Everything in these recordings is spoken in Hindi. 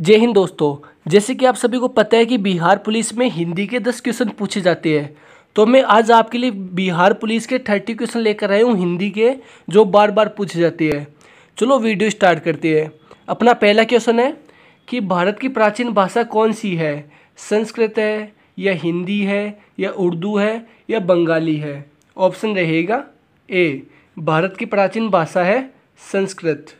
जय हिंद दोस्तों। जैसे कि आप सभी को पता है कि बिहार पुलिस में हिंदी के 10 क्वेश्चन पूछे जाते हैं। तो मैं आज आपके लिए बिहार पुलिस के 30 क्वेश्चन लेकर आया हूँ हिंदी के, जो बार बार पूछे जाते हैं। चलो वीडियो स्टार्ट करते हैं। अपना पहला क्वेश्चन है कि भारत की प्राचीन भाषा कौन सी है? संस्कृत है या हिंदी है या उर्दू है या बंगाली है? ऑप्शन रहेगा ए, भारत की प्राचीन भाषा है संस्कृत।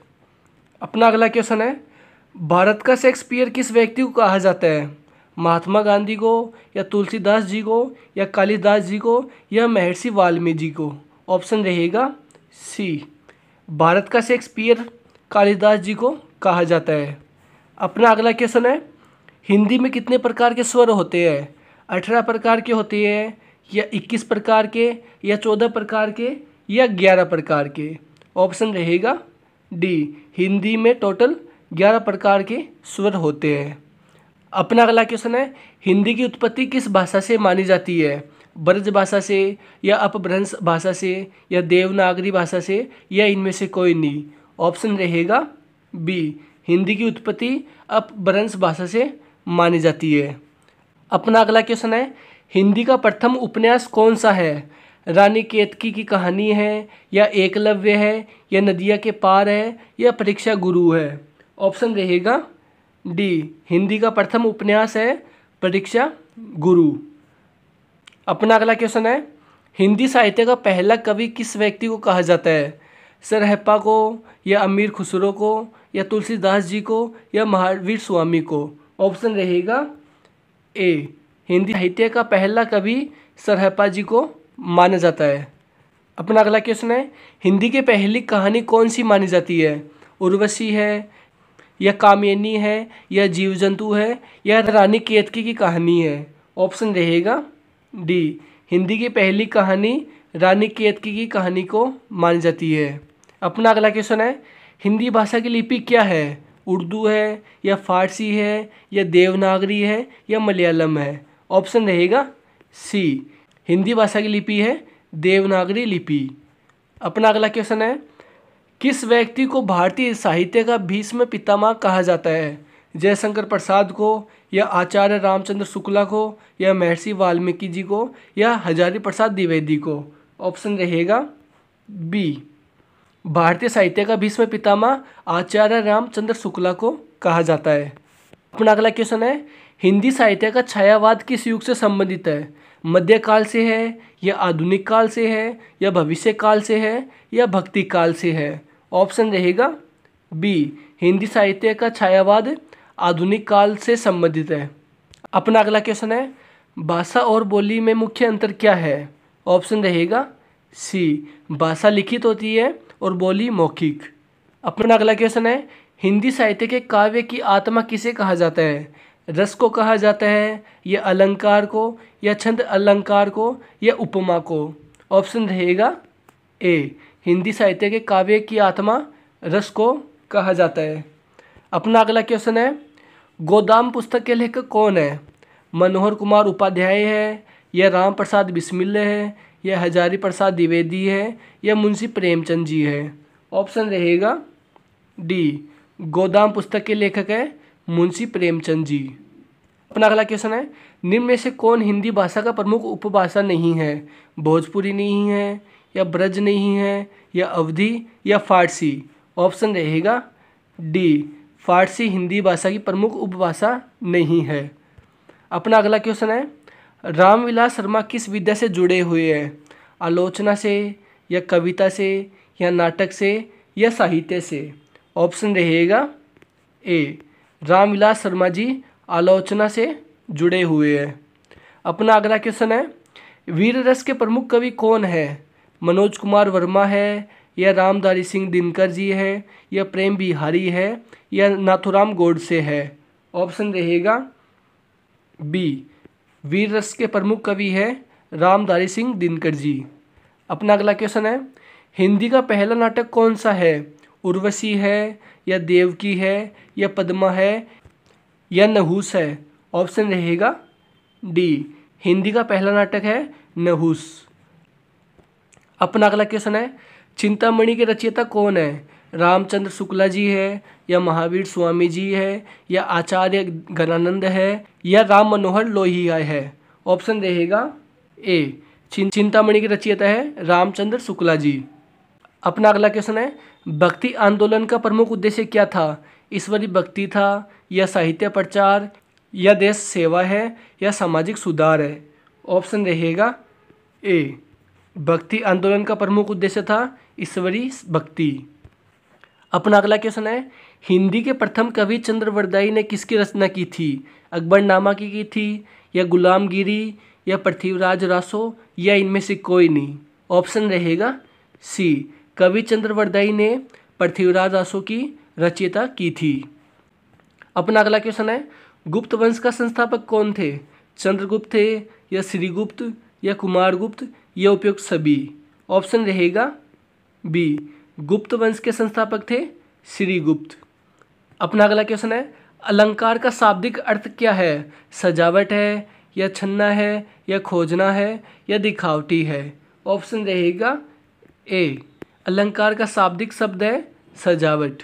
अपना अगला क्वेश्चन है, भारत का शेक्सपियर किस व्यक्ति को कहा जाता है? महात्मा गांधी को या तुलसीदास जी को या कालिदास जी को या महर्षि वाल्मीकि जी को? ऑप्शन रहेगा सी, भारत का शेक्सपियर कालिदास जी को कहा जाता है। अपना अगला क्वेश्चन है, हिंदी में कितने प्रकार के स्वर होते हैं? 18 प्रकार के होते हैं या 21 प्रकार के या 14 प्रकार के या 11 प्रकार के? ऑप्शन रहेगा डी, हिंदी में टोटल 11 प्रकार के स्वर होते हैं। अपना अगला क्वेश्चन है, हिंदी की उत्पत्ति किस भाषा से मानी जाती है? ब्रज भाषा से या अपभ्रंश भाषा से या देवनागरी भाषा से या इनमें से कोई नहीं? ऑप्शन रहेगा बी, हिंदी की उत्पत्ति अपभ्रंश भाषा से मानी जाती है। अपना अगला क्वेश्चन है, हिंदी का प्रथम उपन्यास कौन सा है? रानी केतकी की कहानी है या एकलव्य है या नदिया के पार है या परीक्षा गुरु है? ऑप्शन रहेगा डी, हिंदी का प्रथम उपन्यास है परीक्षा गुरु। अपना अगला क्वेश्चन है, हिंदी साहित्य का पहला कवि किस व्यक्ति को कहा जाता है? सरहप्पा को या अमीर खुसरो को या तुलसीदास जी को या महावीर स्वामी को? ऑप्शन रहेगा ए, हिंदी साहित्य का पहला कवि सरहप्पा जी को माना जाता है। अपना अगला क्वेश्चन है, हिंदी की पहली कहानी कौन सी मानी जाती है? उर्वशी है या कामिनी है या जीव जंतु है या रानी केतकी की कहानी है? ऑप्शन रहेगा डी, हिंदी की पहली कहानी रानी केतकी की कहानी को मानी जाती है। अपना अगला क्वेश्चन है, हिंदी भाषा की लिपि क्या है? उर्दू है या फारसी है या देवनागरी है या मलयालम है? ऑप्शन रहेगा सी, हिंदी भाषा की लिपि है देवनागरी लिपि। अपना अगला क्वेश्चन है, किस व्यक्ति को भारतीय साहित्य का भीष्म पितामह कहा जाता है? जयशंकर प्रसाद को या आचार्य रामचंद्र शुक्ला को या महर्षि वाल्मीकि जी को या हजारी प्रसाद द्विवेदी को? ऑप्शन रहेगा बी, भारतीय साहित्य का भीष्म पितामह आचार्य रामचंद्र शुक्ला को कहा जाता है। अपना अगला क्वेश्चन है, हिंदी साहित्य का छायावाद किस युग से संबंधित है? मध्यकाल से है या आधुनिक काल से है या भविष्य काल से है या भक्ति काल से है? ऑप्शन रहेगा बी, हिंदी साहित्य का छायावाद आधुनिक काल से संबंधित है। अपना अगला क्वेश्चन है, भाषा और बोली में मुख्य अंतर क्या है? ऑप्शन रहेगा सी, भाषा लिखित होती है और बोली मौखिक। अपना अगला क्वेश्चन है, हिंदी साहित्य के काव्य की आत्मा किसे कहा जाता है? रस को कहा जाता है या अलंकार को या छंद अलंकार को या उपमा को? ऑप्शन रहेगा ए, हिंदी साहित्य के काव्य की आत्मा रस को कहा जाता है। अपना अगला क्वेश्चन है, गोदाम पुस्तक के लेखक कौन है? मनोहर कुमार उपाध्याय है या राम प्रसाद बिस्मिल है या हजारी प्रसाद द्विवेदी है या मुंशी प्रेमचंद जी है? ऑप्शन रहेगा डी, गोदाम पुस्तक के लेखक है मुंशी प्रेमचंद जी। अपना अगला क्वेश्चन है, निम्न में से कौन हिंदी भाषा का प्रमुख उपभाषा नहीं है? भोजपुरी नहीं है या ब्रज नहीं है या अवधी या फारसी? ऑप्शन रहेगा डी, फारसी हिंदी भाषा की प्रमुख उपभाषा नहीं है। अपना अगला क्वेश्चन है, रामविलास शर्मा किस विधा से जुड़े हुए हैं? आलोचना से या कविता से या नाटक से या साहित्य से? ऑप्शन रहेगा ए, रामविलास शर्मा जी आलोचना से जुड़े हुए हैं। अपना अगला क्वेश्चन है, वीर रस के प्रमुख कवि कौन है? मनोज कुमार वर्मा है या रामधारी सिंह दिनकर जी है या प्रेम बिहारी है या नाथुराम गोडसे है? ऑप्शन रहेगा बी, वीर रस के प्रमुख कवि है रामधारी सिंह दिनकर जी। अपना अगला क्वेश्चन है, हिंदी का पहला नाटक कौन सा है? उर्वशी है या देवकी है या पद्मा है या नहुस है? ऑप्शन रहेगा डी, हिंदी का पहला नाटक है नहुस। अपना अगला क्वेश्चन है, चिंतामणि के रचयिता कौन है? रामचंद्र शुक्ला जी है, या महावीर स्वामी जी है, या आचार्य गणानंद है, या राम मनोहर लोहिया है। ऑप्शन रहेगा ए, चिंतामणि के रचयिता है रामचंद्र शुक्ला जी। अपना अगला क्वेश्चन है, भक्ति आंदोलन का प्रमुख उद्देश्य क्या था? ईश्वरीय भक्ति था, या साहित्य प्रचार, या देश सेवा है, या सामाजिक सुधार है। ऑप्शन रहेगा ए, भक्ति आंदोलन का प्रमुख उद्देश्य था ईश्वरीय भक्ति। अपना अगला क्वेश्चन है, हिंदी के प्रथम कवि चंद्रवरदाई ने किसकी रचना की थी? अकबरनामा की थी, या गुलामगिरी, या पृथ्वीराज रासो, या इनमें से कोई नहीं। ऑप्शन रहेगा सी, कवि चंद्रवरदाई ने पृथ्वीराज रासो की रचयिता की थी। अपना अगला क्वेश्चन है, गुप्त वंश का संस्थापक कौन थे? चंद्रगुप्त थे, या श्रीगुप्त, या कुमारगुप्त, या उपयुक्त सभी। ऑप्शन रहेगा बी, गुप्त वंश के संस्थापक थे श्रीगुप्त। अपना अगला क्वेश्चन है, अलंकार का शाब्दिक अर्थ क्या है? सजावट है, या छन्ना है, या खोजना है, या दिखावटी है। ऑप्शन रहेगा ए, अलंकार का शाब्दिक शब्द है सजावट।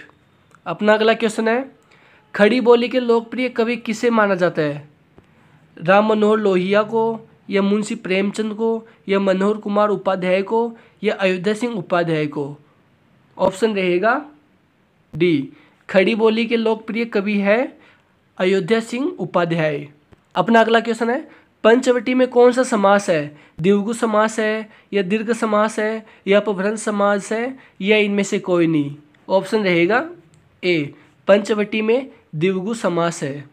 अपना अगला क्वेश्चन है, खड़ी बोली के लोकप्रिय कवि किसे माना जाता है? राम मनोहर लोहिया को, या मुंशी प्रेमचंद को, या मनोहर कुमार उपाध्याय को, या अयोध्या सिंह उपाध्याय को। ऑप्शन रहेगा डी, खड़ी बोली के लोकप्रिय कवि है अयोध्या सिंह उपाध्याय। अपना अगला क्वेश्चन है, पंचवटी में कौन सा समास है? द्विगु समास है, या दीर्घ समास है, या अपभ्रंश समास है, या इनमें से कोई नहीं। ऑप्शन रहेगा ए, पंचवटी में द्विगु समास है।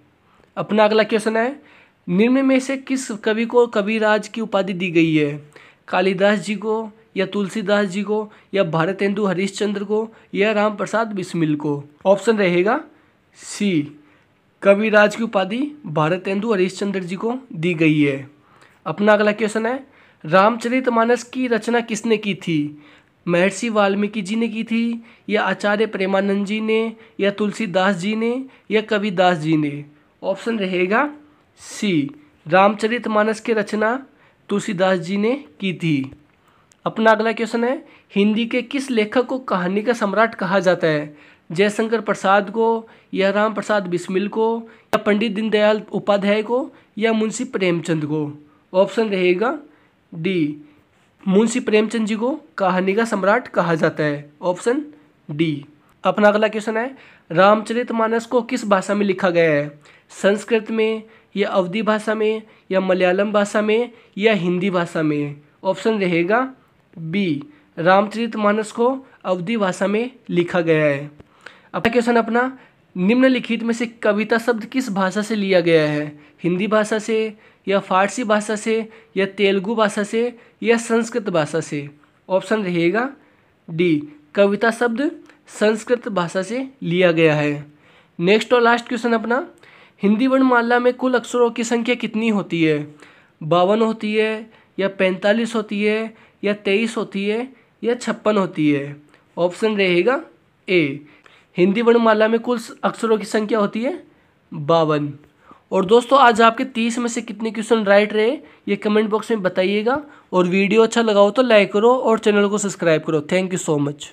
अपना अगला क्वेश्चन है, निम्न में से किस कवि को कविराज की उपाधि दी गई है? कालिदास जी को, या तुलसीदास जी को, या भारतेंदु हरिश्चंद्र को, या राम प्रसाद बिस्मिल को। ऑप्शन रहेगा सी, कविराज की उपाधि भारतेंदु हरिश्चंद्र जी को दी गई है। अपना अगला क्वेश्चन है, रामचरितमानस की रचना किसने की थी? महर्षि वाल्मीकि जी ने की थी, या आचार्य प्रेमानंद जी ने, या तुलसीदास जी ने, या कबीरदास जी ने। ऑप्शन रहेगा सी, रामचरितमानस की रचना तुलसीदास जी ने की थी। अपना अगला क्वेश्चन है, हिंदी के किस लेखक को कहानी का सम्राट कहा जाता है? जयशंकर प्रसाद को, या राम प्रसाद बिस्मिल को, या पंडित दीनदयाल उपाध्याय को, या मुंशी प्रेमचंद को। ऑप्शन रहेगा डी, मुंशी प्रेमचंद जी को कहानी का सम्राट कहा जाता है। Option D. अपना अगला क्वेश्चन है, रामचरितमानस को किस भाषा में लिखा गया है? संस्कृत में, या अवधी भाषा में, या मलयालम भाषा में, या हिंदी भाषा में। ऑप्शन रहेगा बी, रामचरितमानस को अवधी भाषा में लिखा गया है। अपना क्वेश्चन अपना, निम्नलिखित में से कविता शब्द किस भाषा से लिया गया है? हिंदी भाषा से, या फारसी भाषा से, या तेलुगु भाषा से, या संस्कृत भाषा से। ऑप्शन रहेगा डी, कविता शब्द संस्कृत भाषा से लिया गया है। नेक्स्ट और लास्ट क्वेश्चन अपना, हिंदी वर्णमाला में कुल अक्षरों की संख्या कितनी होती है? 52 होती है, या 45 होती है, या 23 होती है, या 56 होती है। ऑप्शन रहेगा ए, हिंदी वर्णमाला में कुल अक्षरों की संख्या होती है 52। और दोस्तों, आज आपके 30 में से कितने क्वेश्चन राइट रहे ये कमेंट बॉक्स में बताइएगा, और वीडियो अच्छा लगा हो तो लाइक करो और चैनल को सब्सक्राइब करो। Thank you so much.